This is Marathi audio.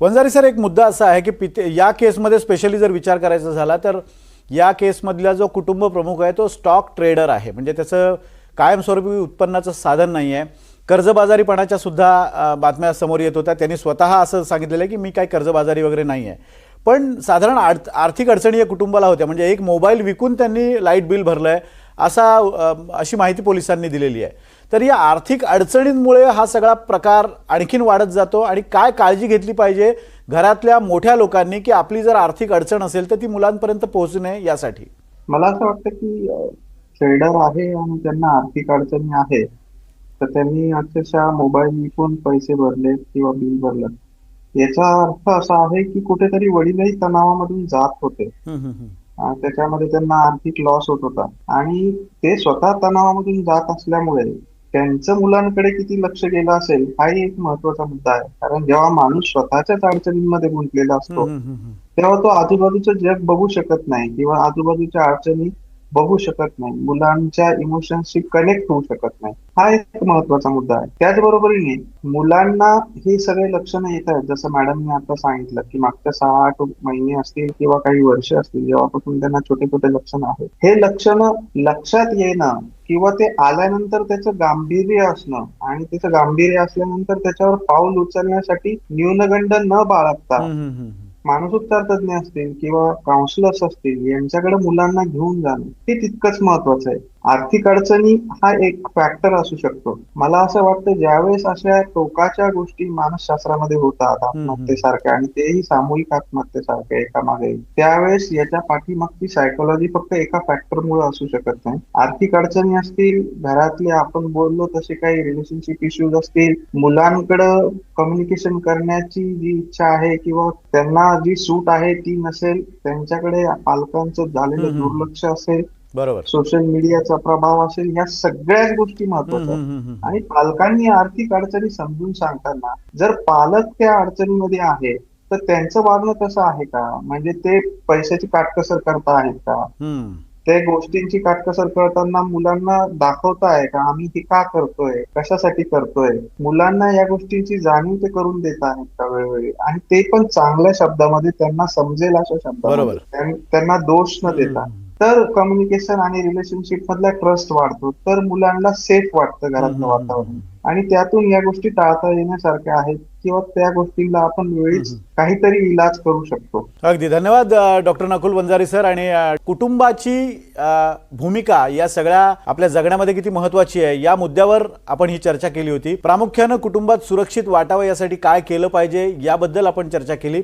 वंजारी सर, एक मुद्दा असा आहे की या केसमध्ये स्पेशली जर विचार करायचा झाला तर या केसमधला जो कुटुंब प्रमुख आहे तो स्टॉक ट्रेडर आहे, म्हणजे त्याचं कायमस्वरूपी उत्पन्नाचं साधन नाही आहे. कर्जबाजारीपणाच्या सुद्धा बातम्या समोर येत होत्या. त्यांनी स्वतः असं सांगितलेलं आहे की मी काही कर्जबाजारी वगैरे नाही आहे, पण साधारण आर्थिक अडचणी या कुटुंबाला होत्या. म्हणजे एक मोबाईल विकून त्यांनी लाईट बिल भरलं आहे अशी माहिती पोलिसांनी दिलेली आहे. तर या आर्थिक अडचणींमुळे हा सगळा प्रकार आणखीन वाढत जातो आणि काय काळजी घेतली पाहिजे घरातल्या मोठ्या लोकांनी की आपली जर आर्थिक अडचण असेल तर ती मुलांपर्यंत पोहोचू नये यासाठी? मला असं वाटतं की ट्रेडर आहे आणि त्यांना आर्थिक अडचणी आहे, तर त्यांनी अक्षरशः मोबाईल विकून पैसे भरले किंवा बिल भरलं, याचा अर्थ असा आहे की कुठेतरी वडीलही तणावामधून जात होते. त्याच्यामध्ये त्यांना आर्थिक लॉस होत होता आणि ते स्वतः तणावामधून जात असल्यामुळे त्यांचं मुलांकडे किती लक्ष गेलं असेल हाही एक महत्वाचा मुद्दा आहे. कारण जेव्हा माणूस स्वतःच्याच अडचणींमध्ये गुंतलेला असतो तेव्हा तो आजूबाजूचं जग बघू शकत नाही किंवा आजूबाजूच्या अडचणी बघू शकत नाही, मुलांच्या इमोशन्सशी कनेक्ट होऊ शकत नाही. हा एक महत्वाचा मुद्दा आहे. त्याचबरोबरीने मुलांना हे सगळे लक्षणं येत आहेत, जसं मॅडमने आता सांगितलं की मागच्या 6-8 महिने असतील किंवा काही वर्ष असतील जेव्हापासून त्यांना छोटे छोटे लक्षणं आहेत, हे लक्षणं लक्षात येणं किंवा ते आल्यानंतर त्याचं गांभीर्य असणं आणि त्याचं गांभीर्य असल्यानंतर त्याच्यावर पाऊल उचलण्यासाठी न्यूनगंड न बाळगता मानसोपचार तज्ञ असतील किंवा काउन्सिलर्स असतील यांच्याकडे मुलांना घेऊन जाणं हे तितकंच महत्वाचं आहे. आर्थिक अडचणी हा एक फॅक्टर असू शकतो. मला असं वाटतं ज्यावेळेस अशा टोकाच्या गोष्टी मानसशास्त्रामध्ये होतात आत्महत्येसारख्या, आणि तेही सामूहिक आत्महत्येसारख्या एकामागे, त्यावेळेस याच्या पाठीमागची सायकोलॉजी फक्त एका फॅक्टरमुळे असू शकत नाही. आर्थिक अडचणी असतील, घरातले आपण बोललो तसे काही रिलेशनशिप इश्यूज असतील, मुलांकडं कम्युनिकेशन करण्याची जी इच्छा आहे किंवा त्यांना जी सूट आहे ती नसेल, त्यांच्याकडे पालकांचं झालेलं दुर्लक्ष असेल, बरोबर, सोशल मीडियाचा प्रभाव असेल, ह्या सगळ्याच गोष्टी महत्वाच्या आहेत. आणि पालकांनी आर्थिक अडचणी समजून सांगताना जर पालक त्या अडचणीमध्ये आहे तर त्यांचं वागणं तसं आहे का, म्हणजे ते पैशाची काटकसर करता आहेत का, ते गोष्टींची काटकसर करताना मुलांना दाखवताय का आम्ही हे का करतोय, कशासाठी करतोय, मुलांना या गोष्टींची जाणीव ते करून देत आहेत का वेळोवेळी, आणि ते पण चांगल्या शब्दामध्ये, त्यांना समजेल अशा शब्दामध्ये, त्यांना दोष न देता. तर कम्युनिकेशन आणि रिलेशनशिप मधला ट्रस्ट वाढतो, तर मुलांना सेफ वाटतं घरातलं वातावरण, आणि त्यातून या गोष्टी टाळता येण्यासारख्या आहेत किंवा त्या गोष्टींना आपण वेळीच काहीतरी इलाज करू शकतो. अगदी धन्यवाद डॉक्टर नकुल वंजारी सर. आणि कुटुंबाची भूमिका या सगळ्या आपल्या जगण्यामध्ये किती महत्वाची आहे या मुद्द्यावर आपण ही चर्चा केली होती. प्रामुख्यानं कुटुंबात सुरक्षित वाटावं यासाठी काय केलं पाहिजे याबद्दल आपण चर्चा केली.